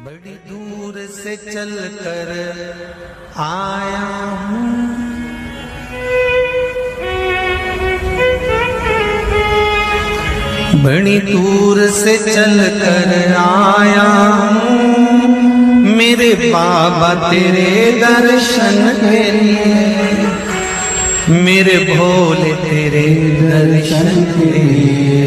बड़ी दूर से चल कर आया हूँ, बड़ी दूर से चल कर आया हूँ, मेरे बाबा तेरे दर्शन के लिए, मेरे भोले तेरे दर्शन के लिए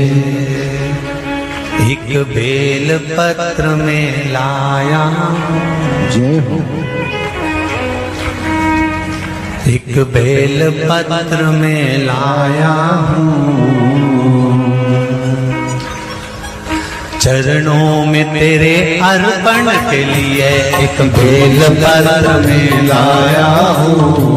एक बेल पत्र में लाया हूँ। जय हो। एक बेल पत्र में लाया हूँ, चरणों में तेरे अर्पण के लिए एक बेल पत्र में लाया हूँ,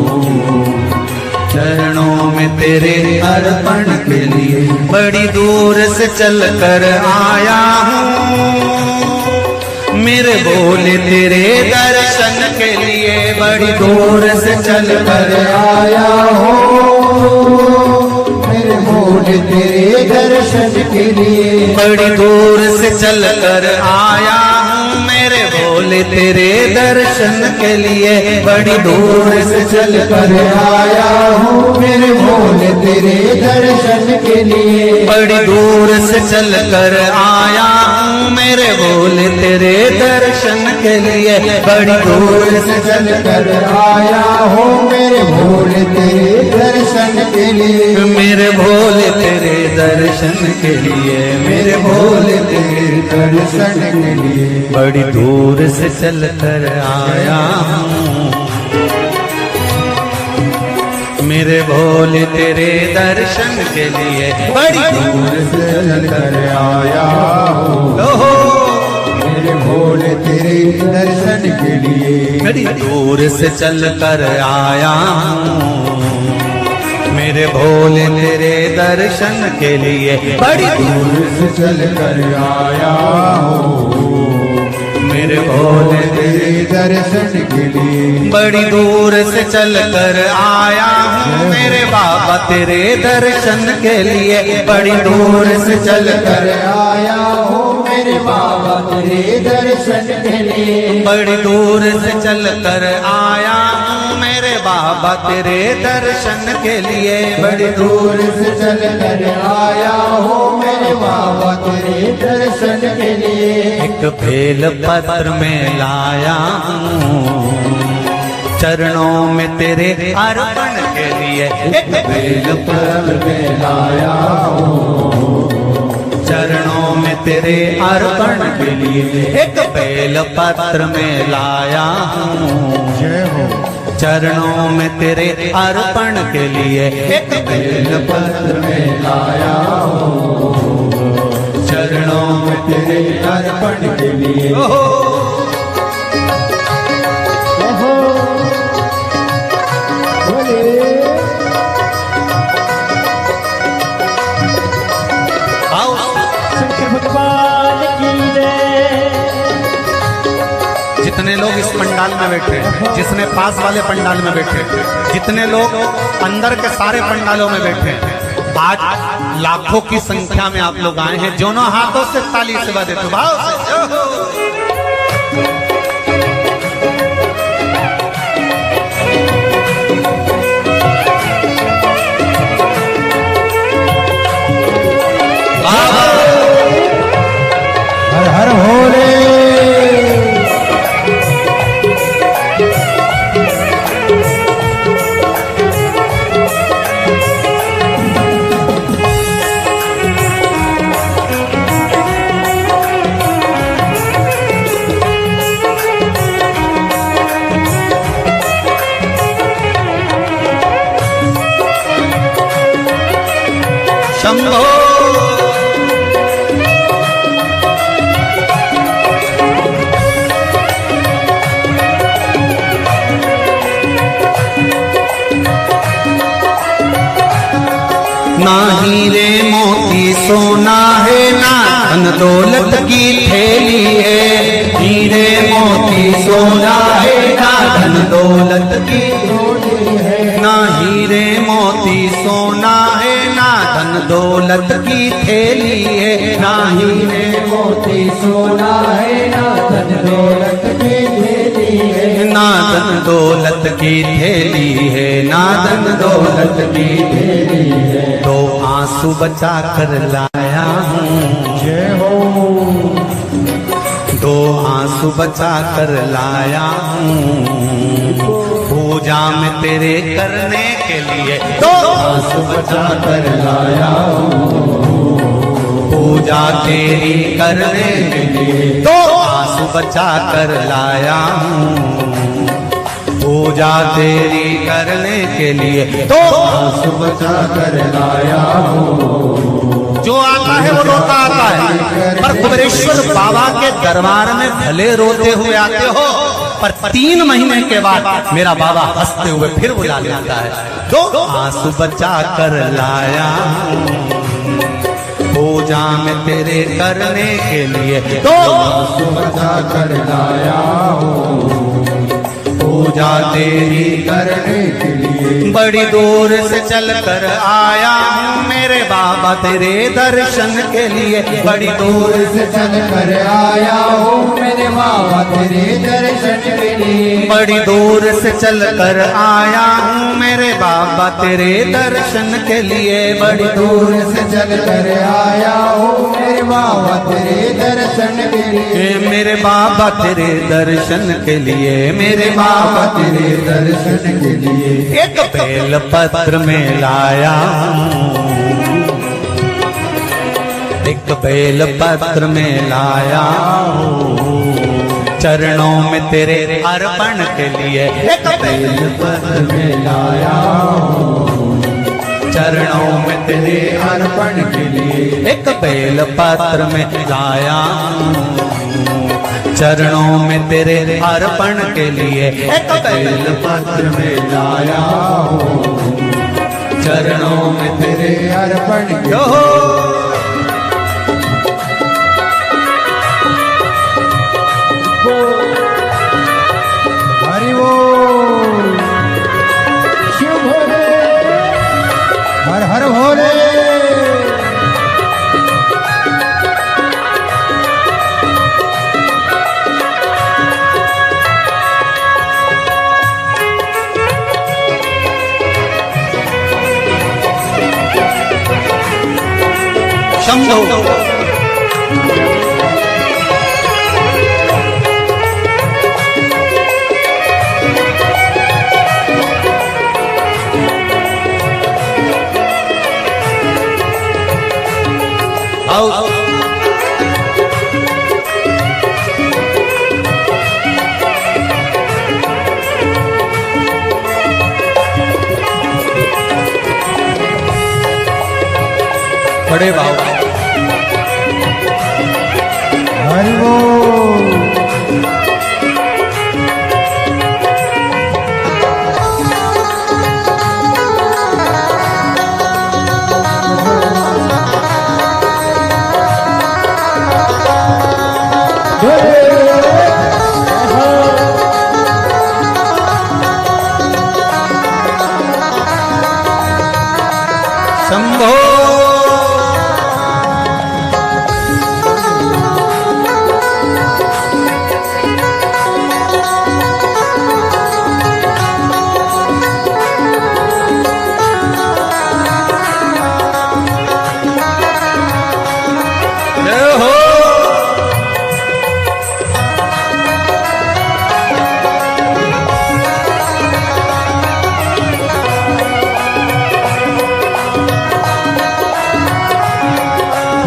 चरणों में तेरे अर्पण के लिए बड़ी दूर से चल कर आया हूँ, मेरे भोले तेरे दर्शन के लिए बड़ी दूर से चल कर आया हूँ, मेरे भोले तेरे दर्शन के लिए बड़ी दूर से चल कर आया हूँ, मेरे भोले तेरे दर्शन के लिए बड़ी दूर से चल कर आया हूँ, मेरे भोले तेरे दर्शन के लिए बड़ी दूर से चल कर आया हूँ, मेरे भोले तेरे दर्शन के लिए बड़ी दूर से चल कर आया हूँ, मेरे भोले तेरे दर्शन के लिए मेरे भोले तेरे दर्शन के लिए मेरे भोले तेरे दर्शन के लिए बड़ी दूर से चल कर आया हूँ, मेरे भोले तेरे दर्शन के लिए बड़ी दूर से चल कर आया हूँ, ओहो मेरे भोले तेरे दर्शन के लिए बड़ी दूर से चल कर आया हूँ, मेरे भोले तेरे दर्शन के लिए बड़ी दूर से चल कर आया हूँ, मेरे भोले तेरे दर्शन के लिए बड़ी दूर से चल कर आया हूँ, मेरे बाबा तेरे दर्शन के लिए बड़ी दूर से चल कर आया हूँ, मेरे बाबा तेरे दर्शन के लिए बड़ी दूर से चल कर आया हूँ, मेरे बाबा तेरे दर्शन के लिए बड़ी दूर से चल कर आया हूँ, मेरे बाबा तेरे दर्शन के लिए एक बेल पत्र में लाया हूँ, चरणों में तेरे अर्पण के लिए एक बेल पत्र में लाया हूँ, चरणों में तेरे अर्पण के लिए एक बेल पत्र में लाया हूँ, जय हो। चरणों में तेरे अर्पण के लिए एक बेल पत्र में लाया हूँ, चरणों में तेरे अर्पण के लिए जितने लोग इस पंडाल में बैठे, जिसने पास वाले पंडाल में बैठे, जितने लोग अंदर के सारे पंडालों में बैठे, आज लाखों की संख्या में आप लोग आए हैं, दोनों हाथों से ताली से बजा देते भाव से। हर हर भोले शंभो ना हीरे मोती सोना है, ना धन दौलत की थैली है, हीरे मोती सोना है, ना धन दौलत की थैली है, ना हीरे मोती सोना है, ना धन दौलत की थैली है, ना हीरे मोती सोना है, ना धन दौलत दौलत की थैली है, ना धन दौलत की तेरी है। तो आंसू बचा कर लाया हूँ, जय हो। दो आंसू बचा कर लाया हूँ, पूजा में तेरे करने के लिए दो आंसू बचा कर लाया हूँ, पूजा तेरी करने के लिए दो आंसू बचा कर लाया हूँ, पूजा तेरी करने के लिए दो आंसू बचा कर लाया हूँ। जो आता है वो रोता आता है, पर कुबेरेश्वर बाबा के दरबार में भले रोते हुए आते हो, पर 3 महीने के बाद मेरा बाबा हंसते हुए फिर बुला लेता है। दो आंसू बचा कर लाया पूजा में तेरे करने के लिए, दो आंसू बचा कर लाया हूँ, पूजा तेरी करने के लिए। बड़ी दूर से चल कर आया हूँ मेरे बाबा तेरे दर्शन के लिए, बड़ी दूर से चल कर आया हूँ मेरे बाबा तेरे दर्शन के लिए। बड़ी दूर से चल कर आया हूँ मेरे बाबा तेरे दर्शन के लिए, बड़ी दूर से चल कर आया हूँ मेरे बाबा तेरे दर्शन के लिए। मेरे बाबा तेरे दर्शन के लिए, मेरे बाबा बाबा तेरे दर्शन के लिए। एक बेल पत्र में लाया हूँ, एक बेल पत्र में लाया हूँ, चरणों में तेरे अर्पण के लिए एक बेल पत्र में लाया हूँ, चरणों में तेरे अर्पण के लिए। एक बेल पत्र में लाया हूँ, चरणों में तेरे अर्पण के लिए एक बेल पत्र में लाया हूँ, चरणों में तेरे अर्पण के जो हरि बोल। शिव भोले, हर हर भोले। शंभो आओ बड़े बाबा हरि बोल। शंभो जय हो।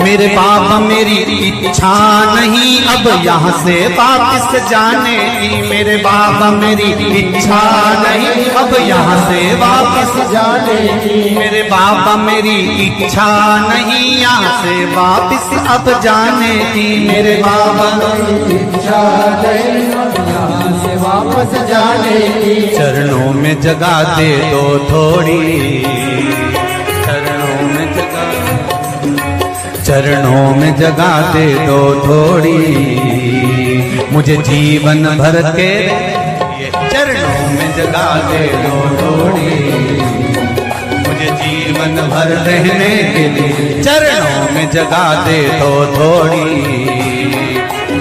मेरे बाबा मेरी इच्छा नहीं अब यहाँ से वापस जाने की, मेरे बाबा मेरी इच्छा नहीं अब यहाँ से वापस जाने की। मेरे बाबा मेरी इच्छा नहीं यहाँ से वापस अब जाने की, मेरे बाबा इच्छा नहीं यहाँ से वापस जाने की। चरणों में जगह दे दो थोड़ी, चरणों में जगह, चरणों में जगह दे दो थोड़ी, मुझे जीवन भर के चरणों में जगह दे दो थोड़ी, मुझे जीवन भर रहने के लिए चरणों में जगह दे दो थोड़ी,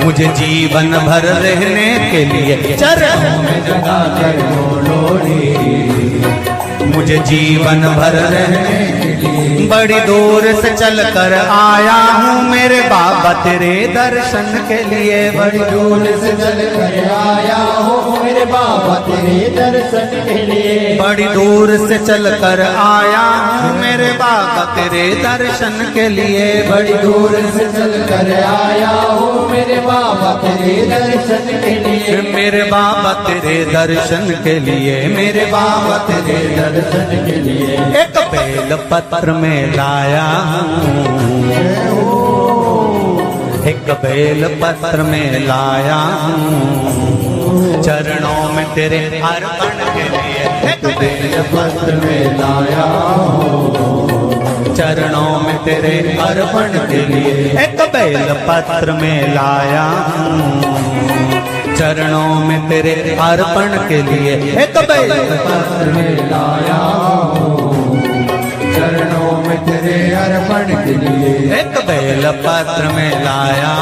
मुझे जीवन भर रहने के लिए चरणों में जगा कर लोड़ी, मुझे जीवन भर रहने के लिए बड़ी दूर से चल कर आया हूँ मेरे बाबा तेरे दर्शन के लिए। बड़ी दूर से चल कर आया हो मेरे बाबा तेरे दर्शन के लिए, बड़ी दूर से चल कर आया हूँ मेरे बाबा तेरे दर्शन के लिए। बड़ी दूर से चल कर आया हो मेरे बाबा तेरे दर्शन के लिए, मेरे बाबा तेरे दर्शन के लिए, मेरे बाबा तेरे दर्शन के लिए। एक बेल पत्र में लाया हूँ, एक बेल पत्र में लाया हूँ चरणों में तेरे अर्पण के लिए। एक बेल पत्र में लाया हूँ चरणों में तेरे अर्पण के लिए। एक बेल पत्र में लाया हूँ चरणों में तेरे अर्पण के लिए। एक बेल पत्र में लाया हूँ चरणों में तेरे अर्पण के लिए। एक बेल पत्र में लाया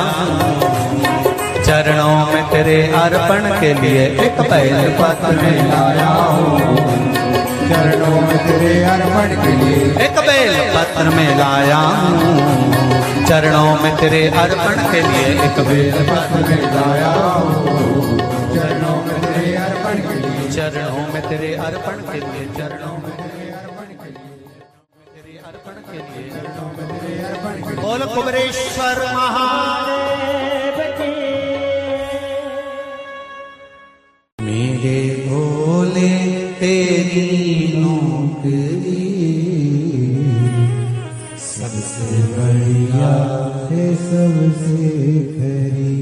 चरणों में तेरे अर्पण के लिए। एक बेल पत्र में लाया हूँ चरणों में तेरे अर्पण के लिए। एक बेल पत्र में लाया चरणों में तेरे अर्पण के लिए। एक बेल पत्र में लाया हूँ चरणों में तेरे अर्पण के लिए, चरणों में तेरे अर्पण के लिए, चरणों में तेरे अर्पण के लिए, तेरे अर्पण के लिए, चरणों में तेरे अर्पण के लिए। बोल कुबेरेश्वर महादेव की। मेरे भोले तेरी नौकरी सबसे बढ़िया है सबसे खरी,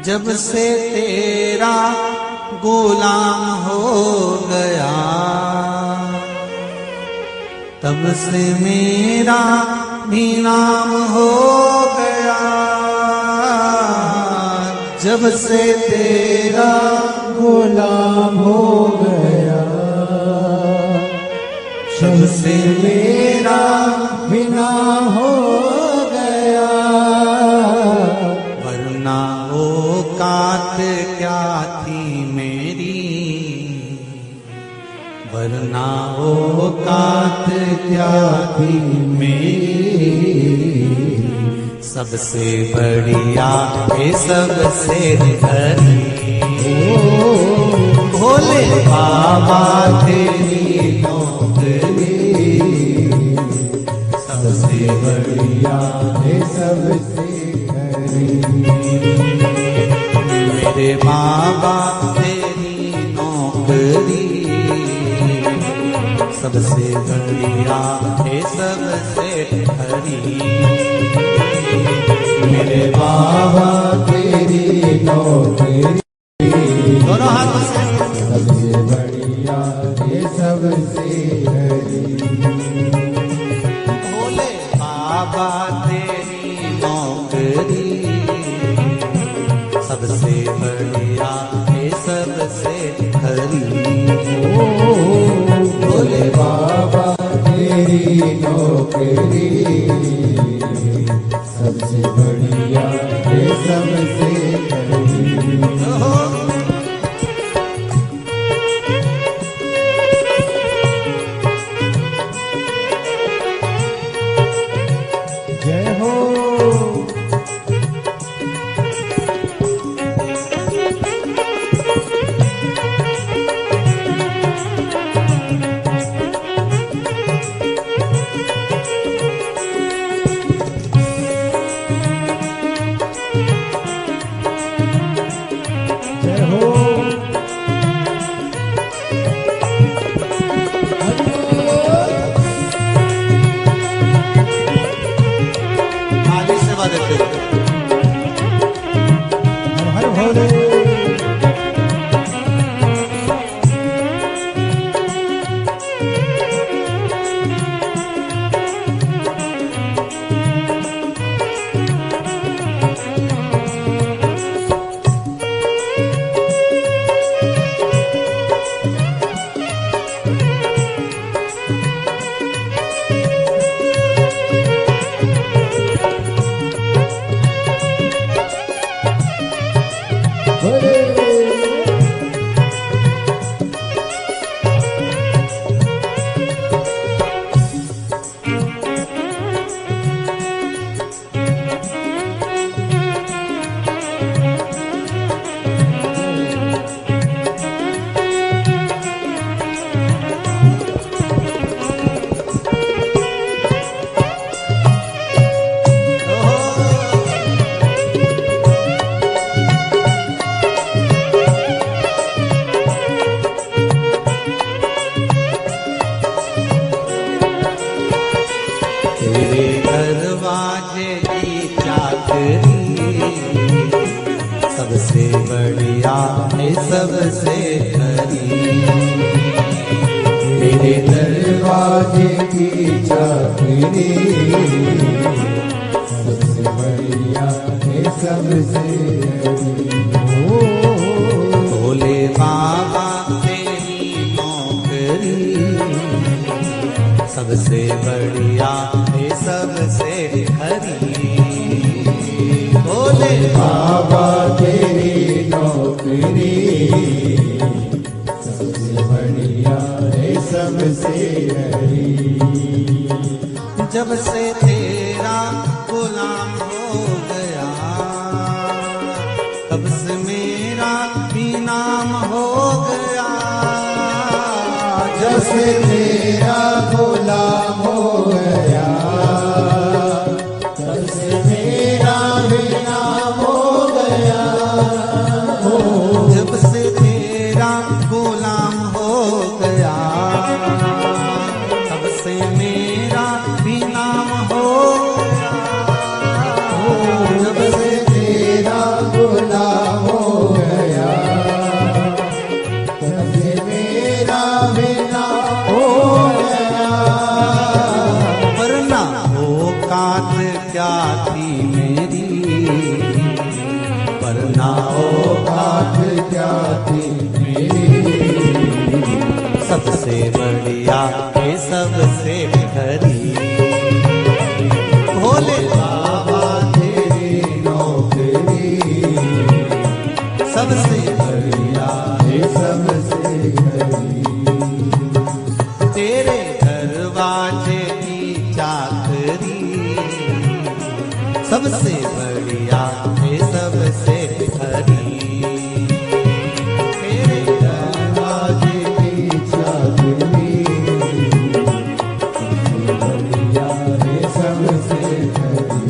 जब से तेरा गुलाम हो गया तब से मेरा भी नाम हो गया। जब से तेरा गुलाम हो गया जब से मेरा बिना हो गया, वरना औकात क्या थी मेरी, वरना औकात क्या थी मेरी। सबसे बढ़िया है सबसे धनी भोले बाबा तेरी नौकरी सबसे बढ़िया है सबसे खरी। मेरे बाबा तेरी नौकरी सबसे बढ़िया है सबसे खरी। मेरे बाबा तेरी नौकरी दोनों हाथों से सबसे बढ़िया है सबसे खरी। भोले बाबा तेरी नौकरी सबसे बढ़िया है सबसे खरी। भोले बाबा तेरी नौकरी सबसे बढ़िया है सबसे खरी। जय हो तेरे दरवाजे की चाकरी सबसे बढ़िया है सबसे खरी। मेरे दरवाजे की चाकरी सबसे बढ़िया है सबसे भोले बाबा तेरी नौकरी सबसे बढ़िया है सबसे खरी। भोले बाबा तेरी नौकरी सबसे बढ़िया है सबसे हरी। जब से तेरा गुलाम हो गया तब से मेरा भी नाम हो गया। जब से तेरा गुलाम हो गया तब से मेरा भी नाम हो गया। जब से तेरा गुलाम हो गया तब से मेरा भी नाम हो गया। जब से तेरा गुलाम हो गया तब से मेरा भी नाम हो गया। वरना औकात क्या थी मेरी, वरना औकात क्या थी मेरी, सबसे बढ़िया है सबसे खरी। भोले बाबा तेरी नौकरी सबसे बढ़िया है सबसे हरी। तेरे दरवाजे की चाकरी सबसे बढ़िया है सबसे खरी। तेरे दरवाजे की चाकरी सबसे बढ़िया है सबसे हरी।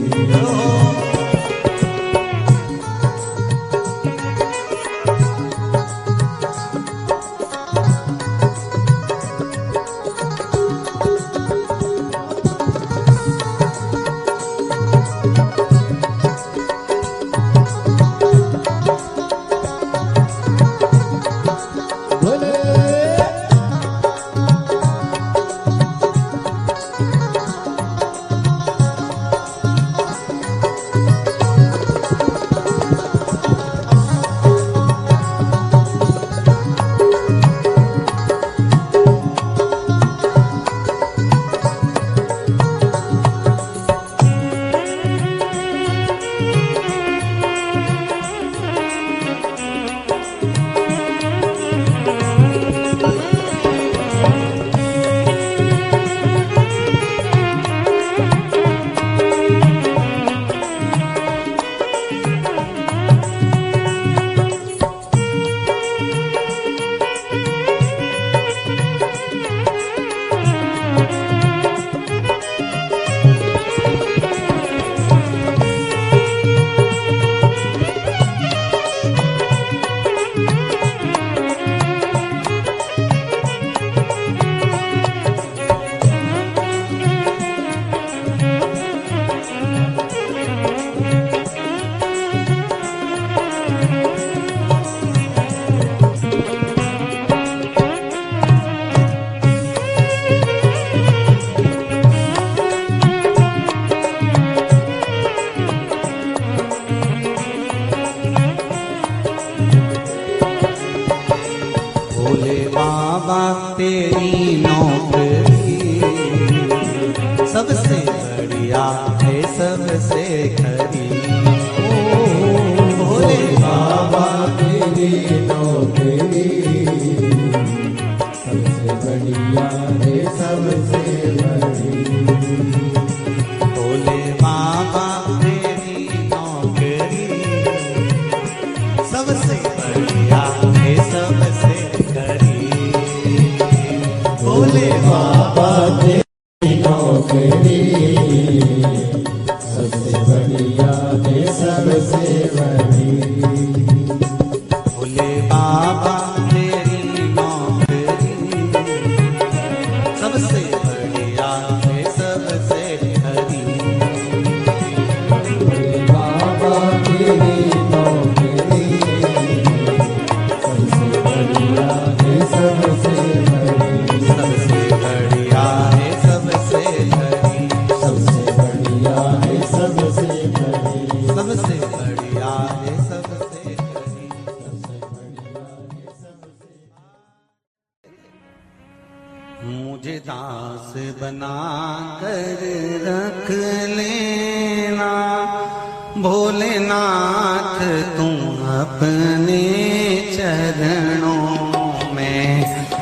तेरी नौकरी सबसे बढ़िया है सबसे खरी। ओ भोले बाबा वही। भोले बाबा तेरी नौकरी सबसे बढ़िया है सबसे हरी। भोले बाबा तेरी नौकरी सबसे बढ़िया है सबसे बड़ी। सबसे बढ़िया है सबसे हरी। सबसे बढ़िया है सबसे बड़ी। सबसे बढ़िया है सबसे हरी। सबसे बढ़िया है सबसे। मुझे दास बना कर रख लेना भोलेनाथ तुम अपने चरणों में।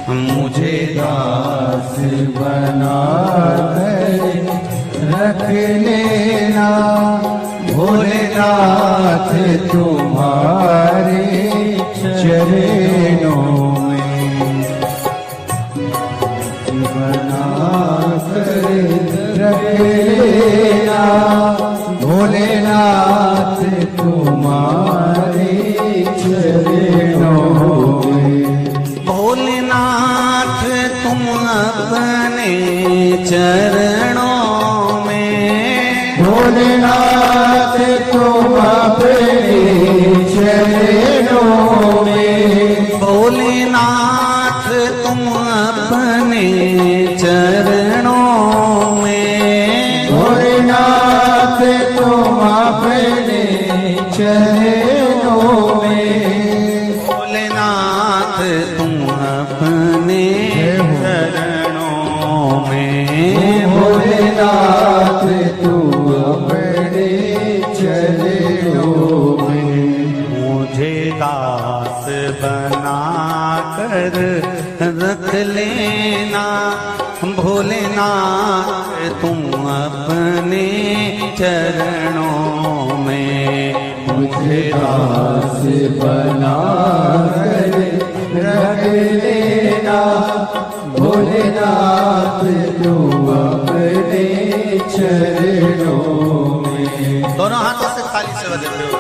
मुझे दास बना कर रख लेना भोलेनाथ तुम्हारे चरणों में। बना कर रख लेना भोलेनाथ तुम्हारे चरणों में। भोलेनाथ तुम अपने चरणों में। भोलेनाथ तुम अपने चरणों में। भोलेनाथ तुम अपने चरणों में। भोलेनाथ तुम अपने चरणों में। भोलेनाथ तुम अपने चरणों में। भोलेनाथ तुम अपने चरणों में। मुझे दास बना कर रख लेना भोलेनाथ तुम अपने चरणों में। मुझे दास बना कर रख लेना भोलेनाथ तुम अपने चरणों में। दोनों हाथों से खाली सेवा देते हो।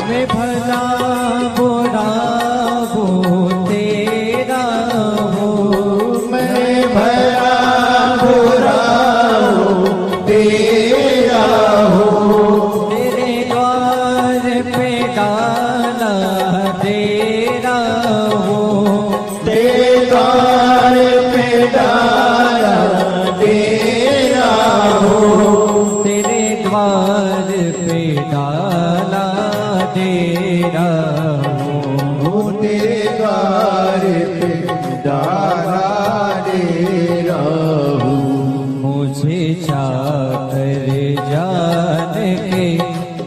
मैं भला बुरा वो तेरा हो। मैं भला बुरा वो तेरा हो। तेरे द्वार पे डाला तेरा हो। तेरे द्वार पे डाला तेरा हो। तेरे द्वार पे डाला तेरा हो। तेरे द्वार पे डाला तेरा हो। मुझे चाकर जान के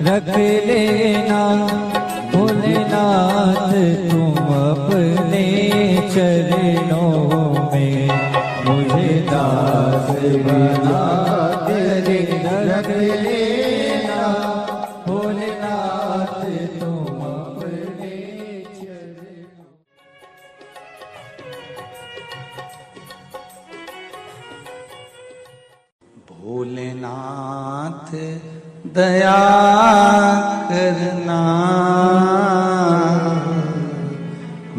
रख लेना भोलेनाथ तुम अपने चरणों में। मुझे दास बना तेरे रख लेना भोलेनाथ तुम अपने चरणों। भोलेनाथ नाथ दया करना,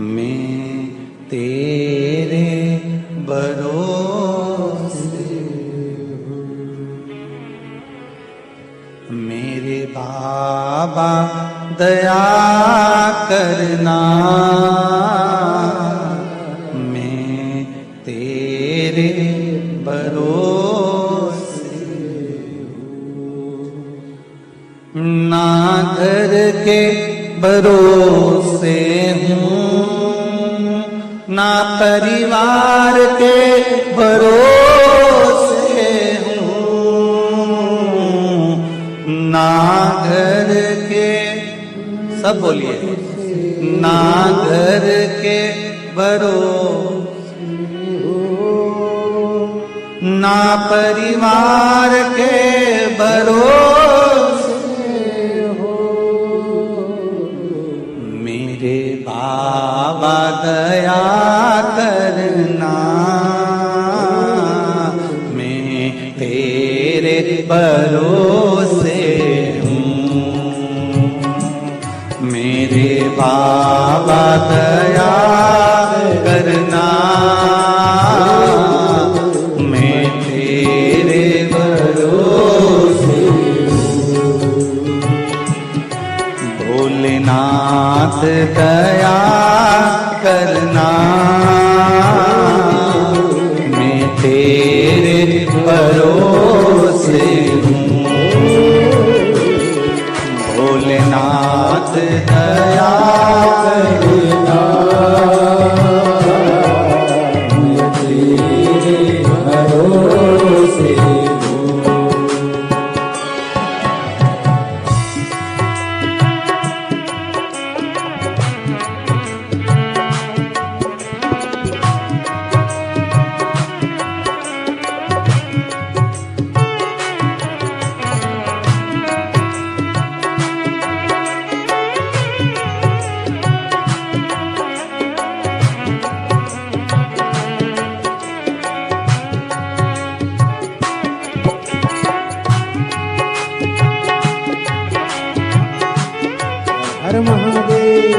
मैं तेरे भरोसे हूँ। मेरे बाबा दया करना, मैं तेरे भरोसे हूँ। ना घर के भरोसे हूँ, ना परिवार के भरोसे हूँ, ना घर के, सब बोलिए, ना घर के भरोसे हूँ, ना परिवार के भरोसे हो। मेरे बाबा दया करना, मैं तेरे भरोसे हूँ। मेरे बाबा दया करना, मैं तेरे भरोसे हूँ। भोलेनाथ दया करना, मैं तेरे भरोसे हूँ। भोलेनाथ दया करना, मैं तेरे भरोसे हूँ। हर महादेव।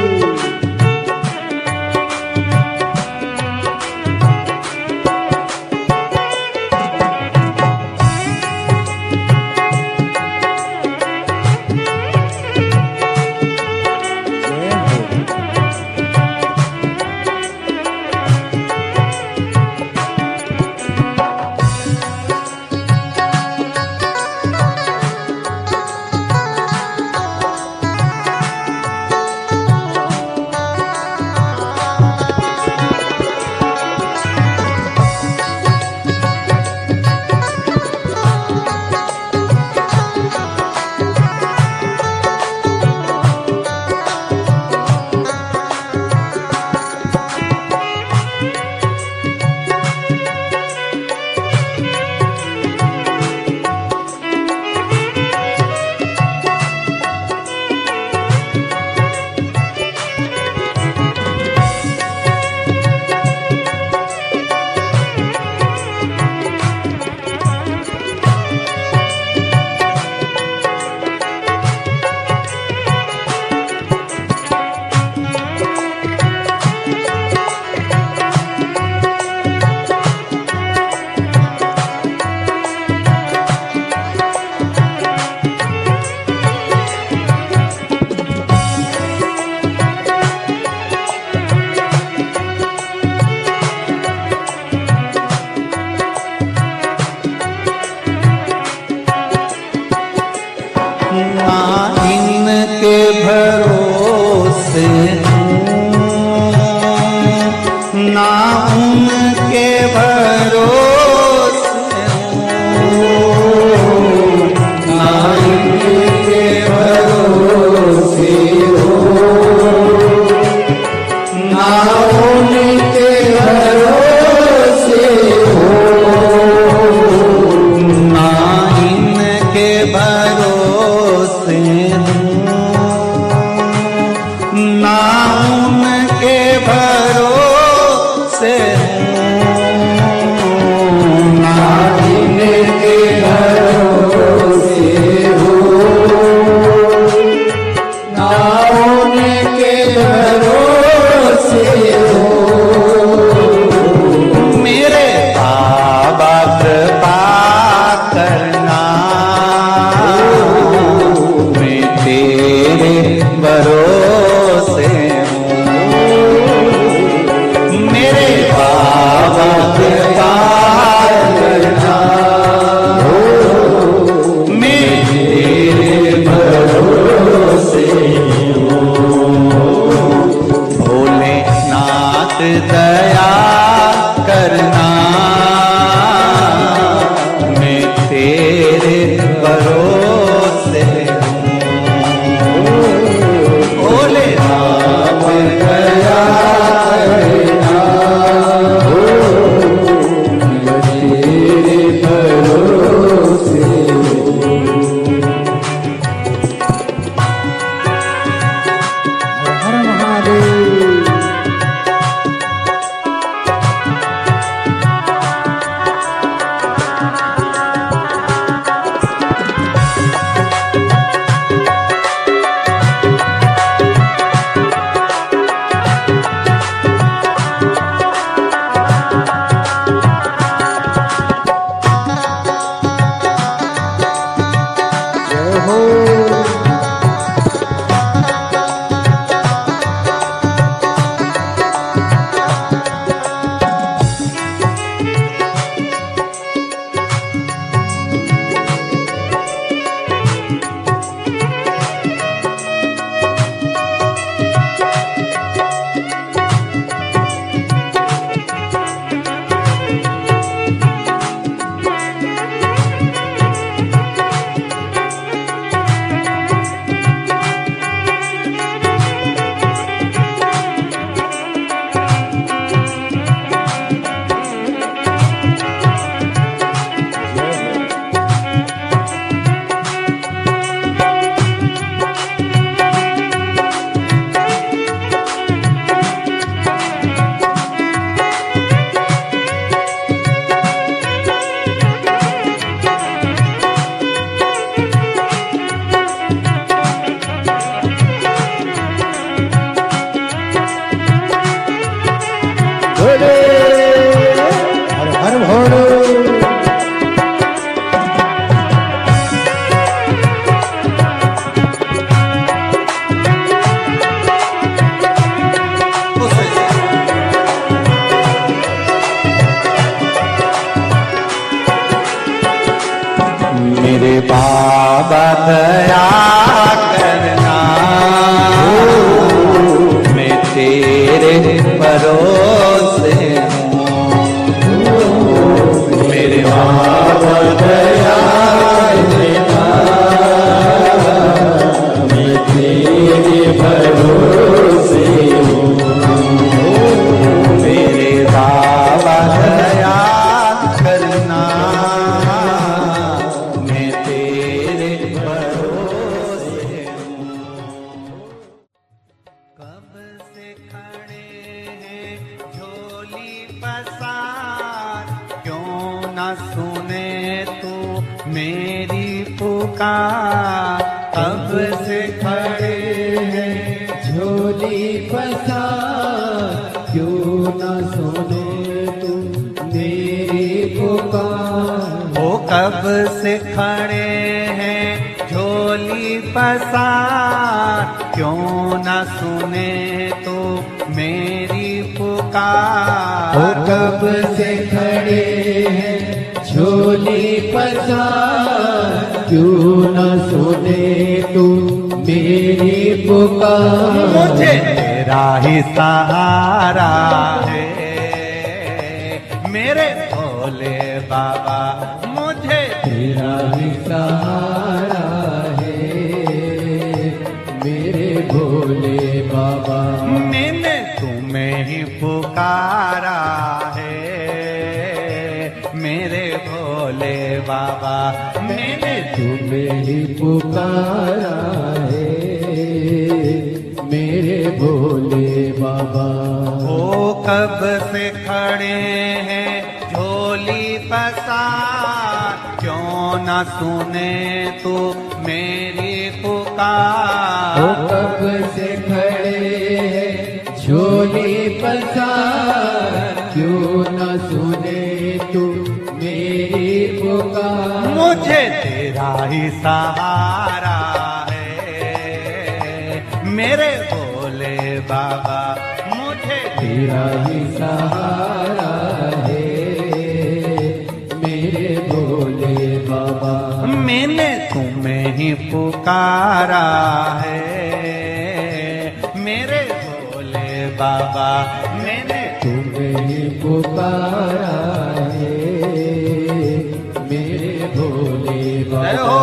इनके भरोसे ना उनके भरोसे ना इनके भरोसे ना उनके भरोसे ना इनके भरोसे ना उनके भरोसे हो। बोले हर हर भोले। मेरे बाबा दया करना, मैं तेरे भरोसे हूँ। मेरे बाबा दया करना, मैं तेरे भरोसे हूँ। मेरे बाबा दया करना, मैं तेरे भरोसे हूँ। कब से खड़े हैं झोली पसार, क्यों न सुने तू मेरी पुकार। कब से खड़े हैं झोली पसार, क्यों न सुने तू मेरी पुकार। वो कब से खड़े हैं झोली पसार, क्यों न सुने तो मेरी पुकार। वो कब से खड़े हैं झोली पसार, क्यों न सुने तू मेरी पुकार। मुझे तेरा ही सहारा है मेरे भोले बाबा, मुझे तेरा ही सहारा है मेरे भोले बाबा। मैंने तुम्हें ही पुकारा है मेरे भोले बाबा। मैंने तुम्हें ही पुकारा है मेरे भोले बाबा। वो कब से खड़े हैं झोली पसार, क्यों न सुने तू मेरी पुकार। वो कब से खड़े हैं झोली पसार, क्यों न सुने तू मेरी पुकार। मुझे तेरा ही सहारा है मेरे भोले बाबा, मुझे तेरा ही सहारा है मेरे भोले बाबा। मैंने तुम्हें ही पुकारा है मेरे भोले बाबा। मैंने तुम्हें ही पुकारा है मेरे भोले जय बाबा। हो।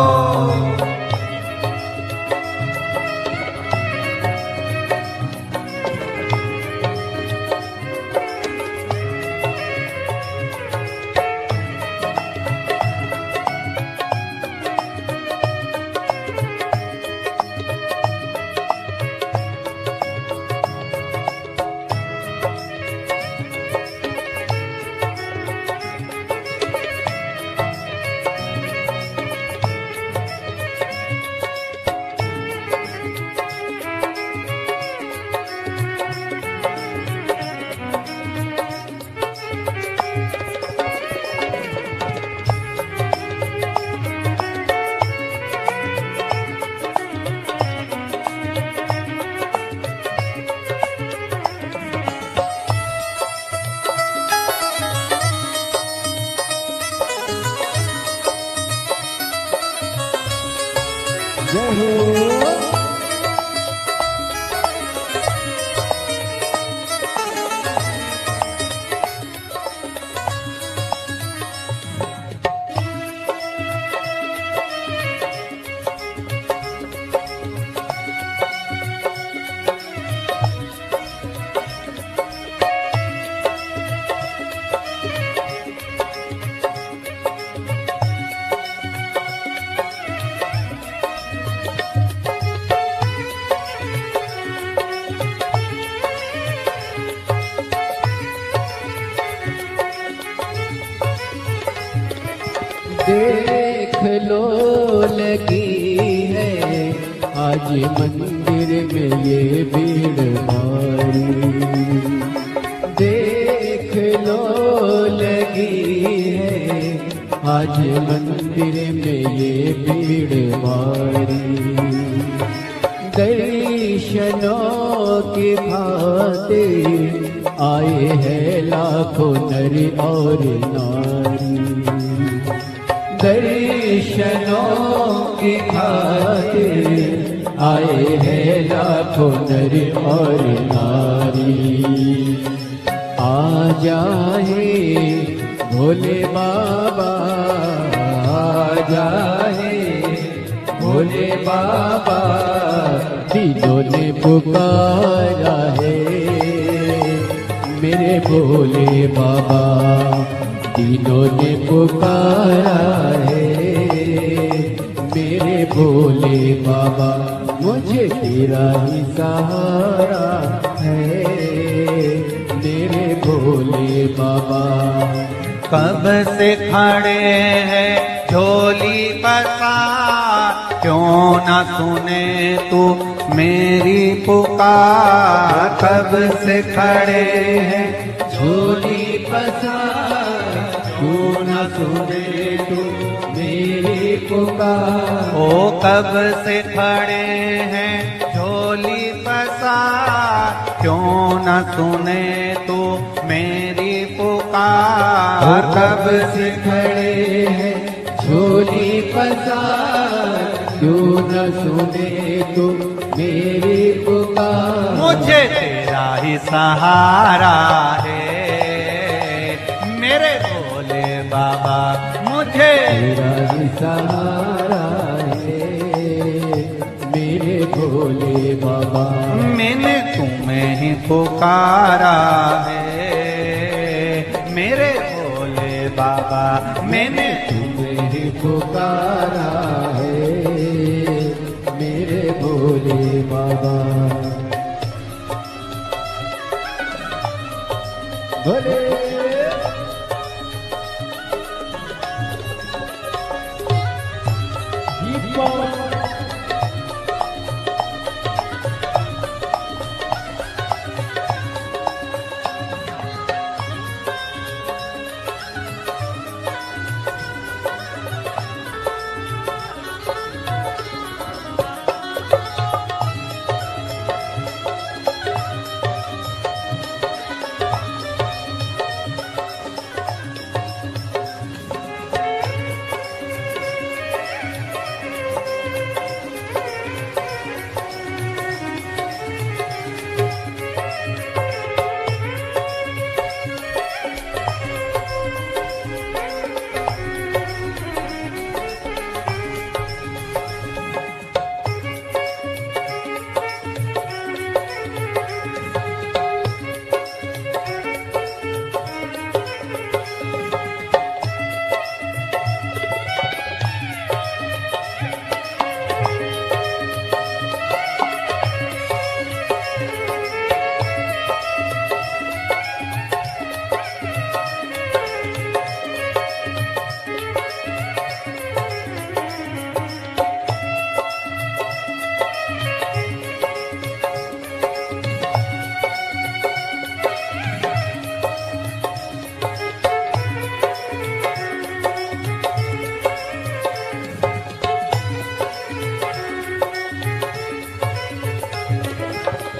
जय हो। देख लो लगी है आज मंदिर में ये भीड़ भारी। देख लो लगी है आज मंदिर में ये भीड़ भारी। दर्शनों की खातिर आए हैं लाखों नर और नारी। दर्शनों की खातिर आए हैं लाखों नर और नारी। आ जाए भोले बाबा, आ जाए भोले बाबा, दिलों ने पुकारा है मेरे भोले बाबा। दिलों ने पुकारा है मेरे भोले बाबा। मुझे तेरा ही सहारा है मेरे भोले बाबा। कब से खड़े हैं झोली पसार, क्यों न सुने तू मेरी पुकार। कब से खड़े हैं झोली पसार, क्यों न सुने तू मेरी पुकार। ओ कब से खड़े हैं झोली पसार, क्यों न सुने तू मेरी पुकार। कब से खड़े हैं झोली पसार, क्यों न सुने तू मेरी पुकार। मुझे तेरा ही सहारा है मेरे भोले बाबा। मुझे तेरा ही सहारा है मेरे भोले बाबा। मैंने तुम्हें ही पुकारा है मेरे भोले बाबा। मैंने तुम्हें ही पुकारा है मेरे भोले बाबा। भोले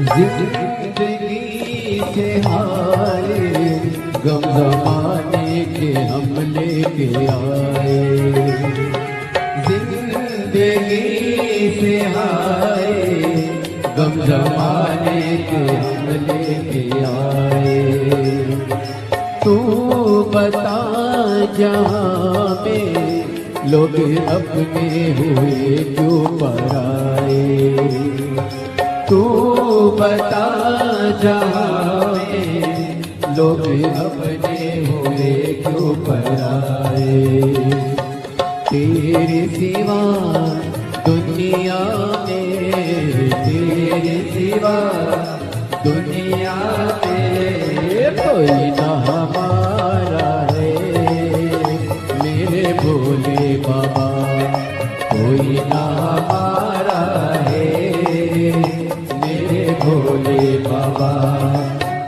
जिंदगी से हारे गम जमाने के हम लेके आए। जिंदगी से आए, गम जमाने के हम लेके आए। तू बता जहाँ में लोग अपने हुए क्यों पराए। तू बता जहाँ में लोग अपने हुए क्यों पराए। तेरे सिवा दुनिया में, तेरे सिवा दुनिया में कोई ना हमारा है। मेरे भोले बाबा कोई ना हमारा है। मेरे भोले बाबा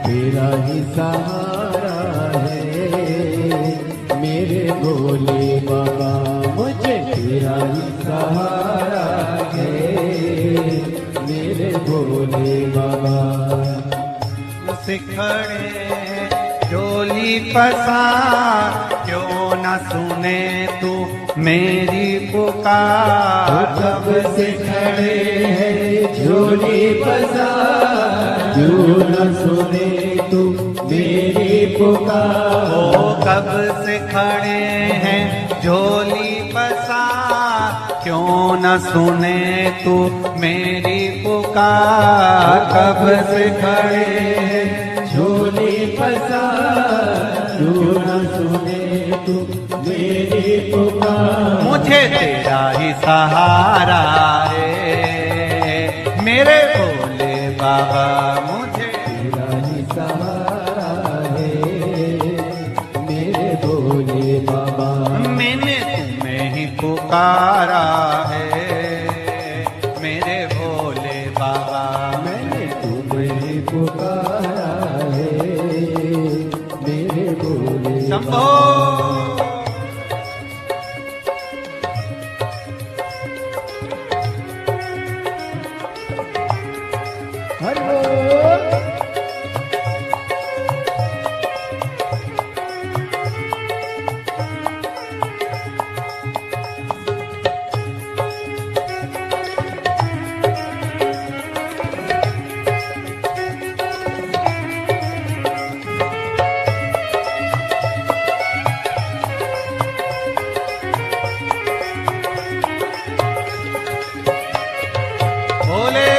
तेरा ही सहारा है। मेरे भोले बाबा मुझे तेरा ही सहारा है। मेरे भोले बाबा सिखड़े डोली पसार, क्यों न सुने तू मेरी पुकार। कब से खड़े हैं झोली पसार, क्यों न सुने तू मेरी पुकार। ओ कब से खड़े हैं झोली पसार, क्यों न सुने तू मेरी पुकार। कब से खड़े हैं झोली पसार, क्यों न सुने तू मेरी पुकार। मुझे तेरा ही सहारा है। मेरे भोले बाबा मुझे तेरा ही सहारा है। मेरे भोले बाबा मैंने तुम्हें ही पुकारा है। मेरे भोले बाबा मैंने तुम्हें पुकारा है। मेरे भोले शंभो। हलो भोले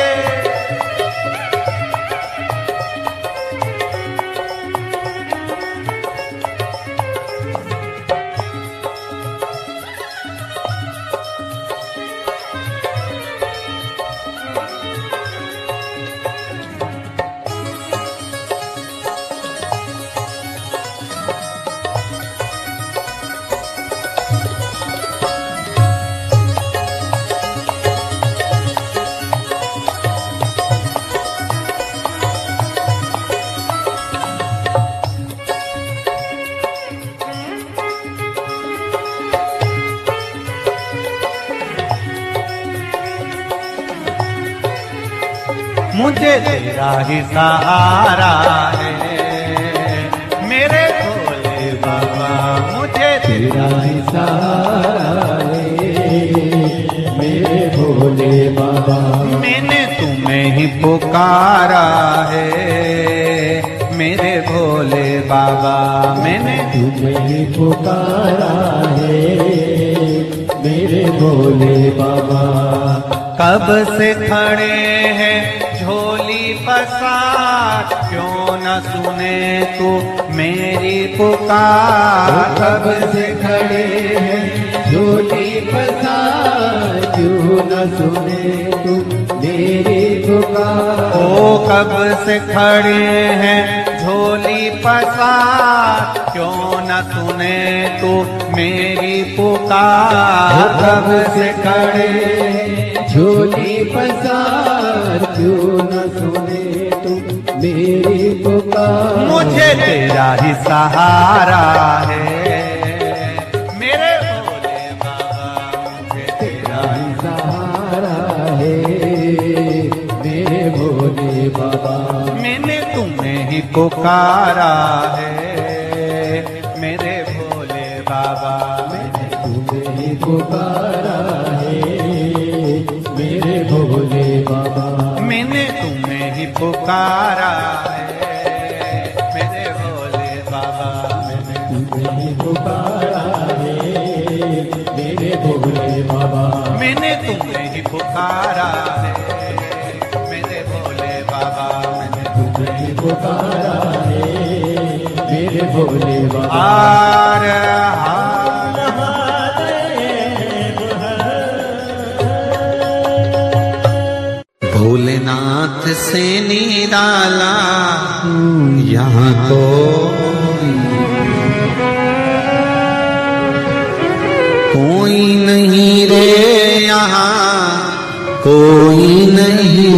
मुझे तेरा ही सहारा है। मेरे भोले बाबा मुझे तेरा ही सहारा है। मेरे भोले बाबा मैंने तुम्हें ही पुकारा है। मेरे भोले बाबा मैंने तुम्हें ही पुकारा है। मेरे भोले बाबा कब से खड़े हैं झोली पसार, क्यों न सुने तू मेरी पुकार। कब से खड़े हैं झोली पसार, क्यों न सुने तू मेरी पुकार। ओ कब से खड़े हैं झोली पसार, क्यों न सुने तू मेरी पुकार। कब से खड़े हैं झोली पसार, क्यों न सुने तू मेरी पुकार। मुझे तेरा ही सहारा है। मेरे भोले बाबा मुझे तेरा ही सहारा है। मेरे भोले बाबा मैंने तुम्हें ही पुकारा है। मेरे भोले बाबा मैंने तुम्हें ही पुकारा है। मेरे पुकारा है मेरे भोले बाबा। मैंने तुम्हें पुकारा है मेरे भोले बाबा। मैंने तुम्हें ही पुकारा है मेरे भोले बाबा। मैंने तुम्हें पुकारा है मेरे भोले बाबा। हार हार भोलेनाथ से निराला यहाँ कोई नहीं रे, यहाँ कोई नहीं,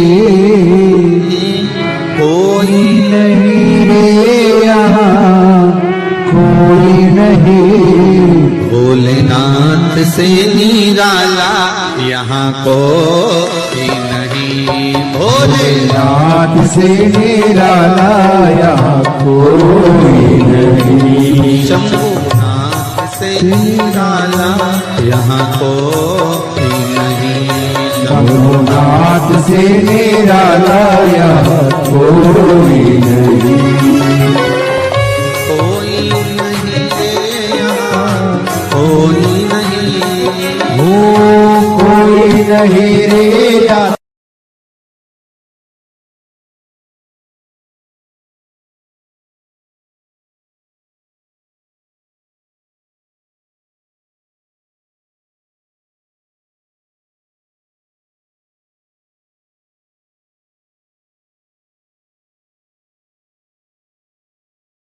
कोई नहीं रे यहाँ कोई नहीं। भोलेनाथ से निराला यहाँ कोई नहीं। भोलेनाथ से निराला यहाँ कोई नहीं। शंभुनाथ से निराला यहाँ कोई नहीं। शंभुनाथ से निराला यहाँ कोई नहीं। कोई नहीं रे यहाँ कोई नहीं, कोई नहीं रे